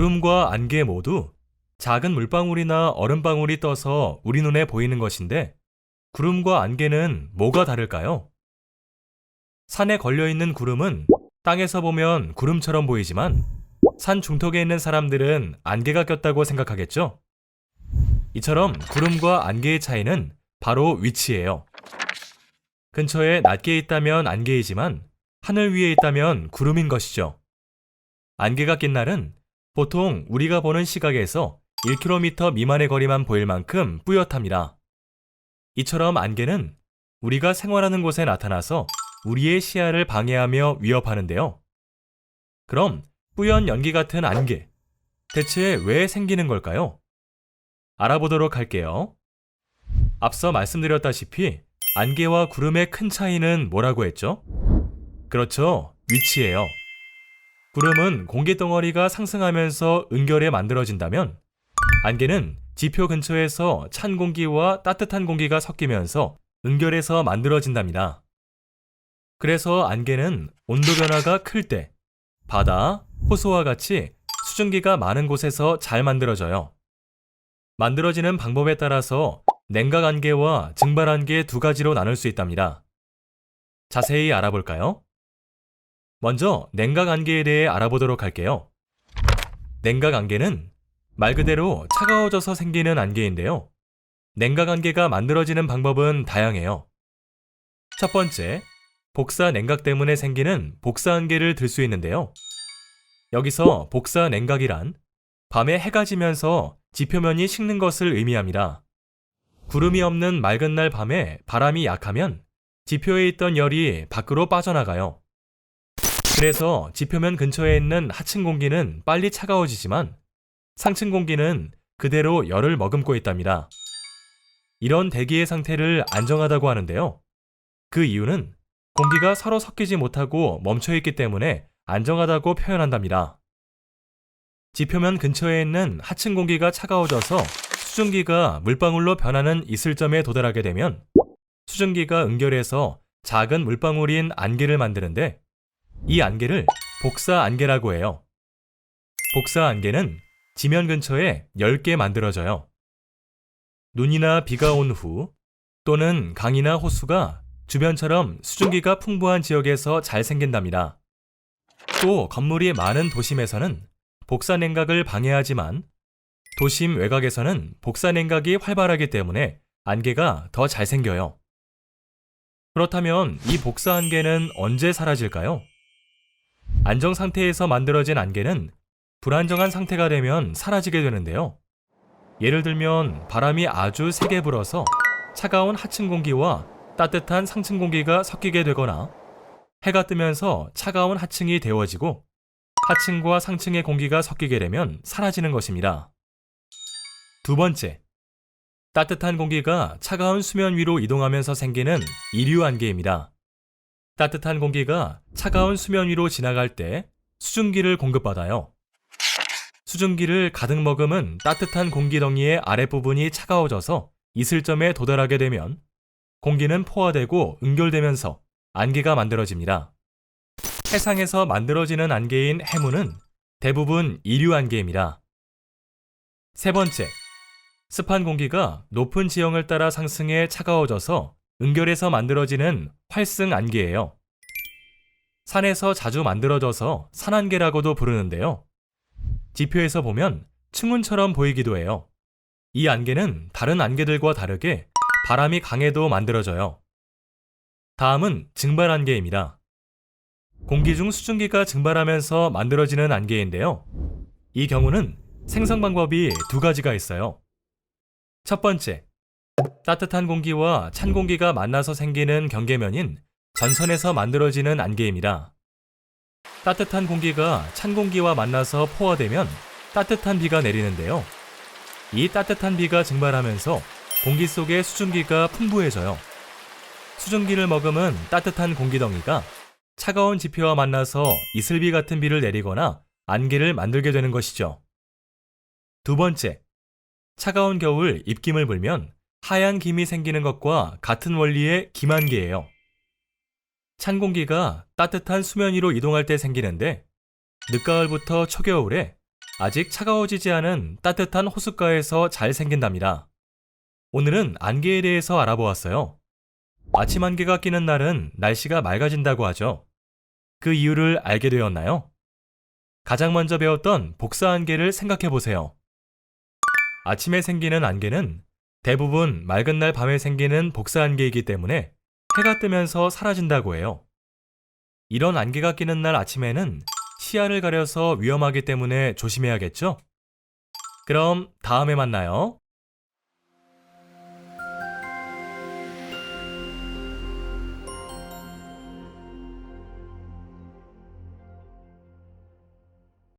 구름과 안개 모두 작은 물방울이나 얼음방울이 떠서 우리 눈에 보이는 것인데, 구름과 안개는 뭐가 다를까요? 산에 걸려있는 구름은 땅에서 보면 구름처럼 보이지만, 산 중턱에 있는 사람들은 안개가 꼈다고 생각하겠죠? 이처럼 구름과 안개의 차이는 바로 위치예요. 근처에 낮게 있다면 안개이지만 하늘 위에 있다면 구름인 것이죠. 안개가 낀 날은 보통 우리가 보는 시각에서 1km 미만의 거리만 보일 만큼 뿌옇답니다. 이처럼 안개는 우리가 생활하는 곳에 나타나서 우리의 시야를 방해하며 위협하는데요. 그럼 뿌연 연기 같은 안개, 대체 왜 생기는 걸까요? 알아보도록 할게요. 앞서 말씀드렸다시피 안개와 구름의 큰 차이는 뭐라고 했죠? 그렇죠, 위치예요. 구름은 공기 덩어리가 상승하면서 은결에 만들어진다면, 안개는 지표 근처에서 찬 공기와 따뜻한 공기가 섞이면서 은결에서 만들어진답니다. 그래서 안개는 온도 변화가 클 때 바다, 호수와 같이 수증기가 많은 곳에서 잘 만들어져요. 만들어지는 방법에 따라서 냉각 안개와 증발 안개 두 가지로 나눌 수 있답니다. 자세히 알아볼까요? 먼저 냉각 안개에 대해 알아보도록 할게요. 냉각 안개는 말 그대로 차가워져서 생기는 안개인데요. 냉각 안개가 만들어지는 방법은 다양해요. 첫 번째, 복사 냉각 때문에 생기는 복사 안개를 들 수 있는데요. 여기서 복사 냉각이란 밤에 해가 지면서 지표면이 식는 것을 의미합니다. 구름이 없는 맑은 날 밤에 바람이 약하면 지표에 있던 열이 밖으로 빠져나가요. 그래서 지표면 근처에 있는 하층 공기는 빨리 차가워지지만 상층 공기는 그대로 열을 머금고 있답니다. 이런 대기의 상태를 안정하다고 하는데요. 그 이유는 공기가 서로 섞이지 못하고 멈춰있기 때문에 안정하다고 표현한답니다. 지표면 근처에 있는 하층 공기가 차가워져서 수증기가 물방울로 변하는 이슬점에 도달하게 되면 수증기가 은결해서 작은 물방울인 안개를 만드는데, 이 안개를 복사 안개라고 해요. 복사 안개는 지면 근처에 10개 만들어져요. 눈이나 비가 온 후 또는 강이나 호수가 주변처럼 수증기가 풍부한 지역에서 잘 생긴답니다. 또 건물이 많은 도심에서는 복사 냉각을 방해하지만 도심 외곽에서는 복사 냉각이 활발하기 때문에 안개가 더 잘 생겨요. 그렇다면 이 복사 안개는 언제 사라질까요? 안정 상태에서 만들어진 안개는 불안정한 상태가 되면 사라지게 되는데요. 예를 들면 바람이 아주 세게 불어서 차가운 하층 공기와 따뜻한 상층 공기가 섞이게 되거나, 해가 뜨면서 차가운 하층이 데워지고 하층과 상층의 공기가 섞이게 되면 사라지는 것입니다. 두 번째, 따뜻한 공기가 차가운 수면 위로 이동하면서 생기는 이류 안개입니다. 따뜻한 공기가 차가운 수면 위로 지나갈 때 수증기를 공급받아요. 수증기를 가득 머금은 따뜻한 공기덩이의 아랫부분이 차가워져서 이슬점에 도달하게 되면 공기는 포화되고 응결되면서 안개가 만들어집니다. 해상에서 만들어지는 안개인 해무는 대부분 이류 안개입니다. 세 번째, 습한 공기가 높은 지형을 따라 상승해 차가워져서 은결에서 만들어지는 활승 안개예요. 산에서 자주 만들어져서 산안개라고도 부르는데요. 지표에서 보면 층운처럼 보이기도 해요. 이 안개는 다른 안개들과 다르게 바람이 강해도 만들어져요. 다음은 증발 안개입니다. 공기 중 수증기가 증발하면서 만들어지는 안개인데요. 이 경우는 생성 방법이 두 가지가 있어요. 첫 번째, 따뜻한 공기와 찬 공기가 만나서 생기는 경계면인 전선에서 만들어지는 안개입니다. 따뜻한 공기가 찬 공기와 만나서 포화되면 따뜻한 비가 내리는데요. 이 따뜻한 비가 증발하면서 공기 속에 수증기가 풍부해져요. 수증기를 머금은 따뜻한 공기덩이가 차가운 지표와 만나서 이슬비 같은 비를 내리거나 안개를 만들게 되는 것이죠. 두 번째, 차가운 겨울 입김을 불면 하얀 김이 생기는 것과 같은 원리의 김안개예요. 찬 공기가 따뜻한 수면 위로 이동할 때 생기는데, 늦가을부터 초겨울에 아직 차가워지지 않은 따뜻한 호숫가에서 잘 생긴답니다. 오늘은 안개에 대해서 알아보았어요. 아침 안개가 끼는 날은 날씨가 맑아진다고 하죠. 그 이유를 알게 되었나요? 가장 먼저 배웠던 복사 안개를 생각해 보세요. 아침에 생기는 안개는 대부분 맑은 날 밤에 생기는 복사 안개이기 때문에 해가 뜨면서 사라진다고 해요. 이런 안개가 끼는 날 아침에는 시야를 가려서 위험하기 때문에 조심해야겠죠? 그럼 다음에 만나요.